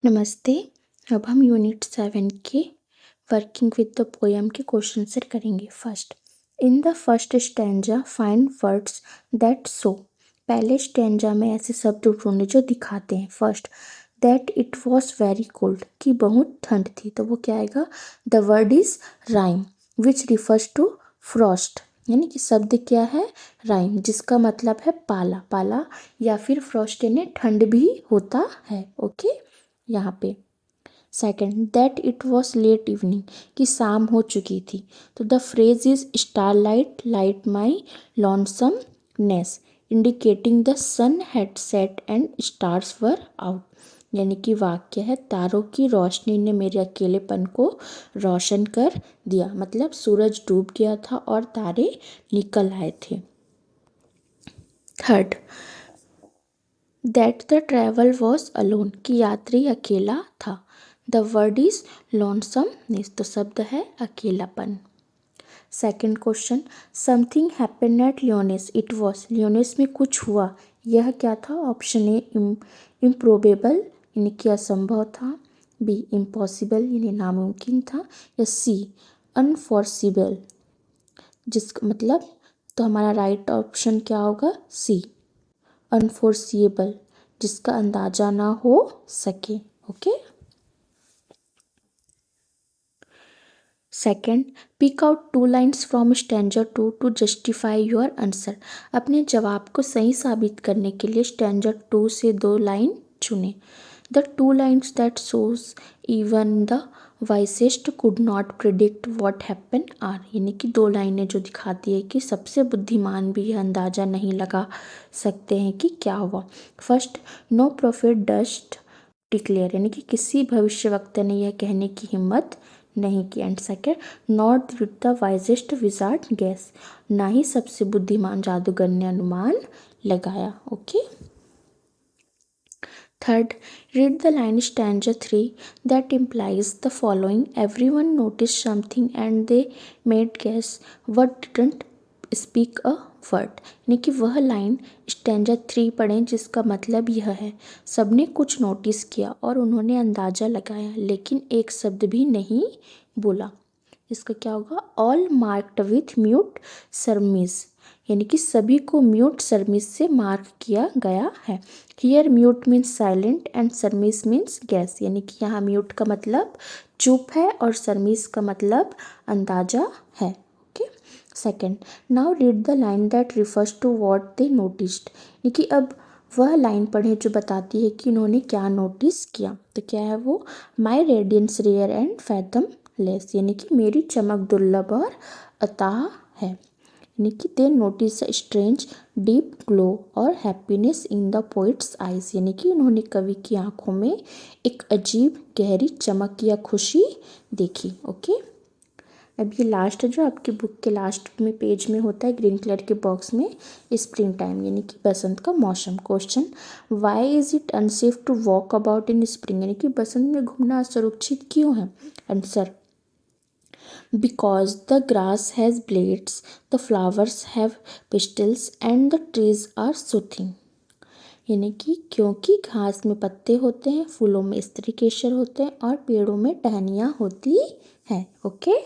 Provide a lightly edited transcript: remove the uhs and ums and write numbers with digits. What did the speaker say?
नमस्ते। अब हम यूनिट 7 के वर्किंग विद द पोएम के क्वेश्चन आंसर करेंगे। First, in the first stanza find words that show. पहले स्टैंजा में ऐसे शब्द ढूंढे जो दिखाते हैं। First, that it was very cold, कि बहुत ठंड थी, तो वो क्या आएगा? The word is rime which refers to frost, यानी कि शब्द क्या है? राइम, जिसका मतलब है पाला। पाला या फिर फ्रॉस्ट यानी ठंड भी होता है। ओके, यहाँ पे। Second, that it was late evening, कि शाम हो चुकी थी, तो the phrase is starlight light my lonesomeness, indicating the sun had set and stars were out, यानी कि वाक्य है तारों की रोशनी ने मेरे अकेलेपन को रोशन कर दिया, मतलब सूरज डूब गया था और तारे निकल आए थे। Third, that the travel was alone, कि यात्री अकेला था, द वर्ड इज लॉन्समनेस, तो शब्द है अकेलापन। Second question, something happen at लियोनेस, it was, लियोनेस में कुछ हुआ, यह क्या था? ऑप्शन ए इम्प्रोबेबल, यानी कि असंभव था, बी इम्पॉसिबल, यानी नामुमकिन था, या सी अनफॉर्सिबल, जिसका मतलब, तो हमारा राइट ऑप्शन क्या होगा? सी अनफोर्सिएबल, जिसका अंदाजा ना हो सके। Okay. Second, pick out 2 lines from stanza 2 to justify your answer. अपने जवाब को सही साबित करने के लिए स्टैंजा 2 से 2 लाइन चुनें। The 2 lines that shows even the wisest could not predict what happen are, यानी कि 2 लाइनें जो दिखाती है कि सबसे बुद्धिमान भी यह अंदाजा नहीं लगा सकते हैं कि क्या हुआ। First, no prophet durst declare, यानी कि किसी भविष्यवक्ता ने यह कहने की हिम्मत नहीं की। And second, not did the wisest wizard guess, ना ही सबसे बुद्धिमान जादूगर ने अनुमान लगाया। Okay. Third, read the line stanza 3 that implies the following. Everyone noticed something and they made guess but didn't speak a word. यानी कि वह लाइन स्टैंजा 3 पढ़ें जिसका मतलब यह है, सबने कुछ नोटिस किया और उन्होंने अंदाजा लगाया लेकिन एक शब्द भी नहीं बोला। इसका क्या होगा? ऑल मार्क्ड विथ म्यूट सरमिज, यानी कि सभी को म्यूट सरमिज से मार्क किया गया है। Here mute means silent and surmise means guess, यानी कि यहाँ म्यूट का मतलब चुप है और सरमिज का मतलब अंदाजा है। Okay. Second, now read the line that refers to what they noticed, यानी कि अब वह लाइन पढ़ें जो बताती है कि उन्होंने क्या नोटिस किया। तो क्या है वो? My radiance rare and fathomless, यानी कि मेरी चमक दुर्लभ और अथाह है, यानी कि they notice strange deep glow और happiness in the poet's eyes, यानी कि उन्होंने कवि की आंखों में एक अजीब गहरी चमक या खुशी देखी। ओके। अब ये लास्ट है जो आपकी बुक के लास्ट में पेज में होता है ग्रीन कलर के बॉक्स में, स्प्रिंग टाइम, यानी कि बसंत का मौसम। Question, why is it unsafe to walk about in spring, यानी कि बसंत में घूमना असुरक्षित क्यों है? Answer, because the grass has blades, the flowers have petals and the trees are soothing, यानी कि क्योंकि घास में पत्ते होते हैं, फूलों में स्त्री केसर होते हैं और पेड़ों में टहनियाँ होती हैं। ओके।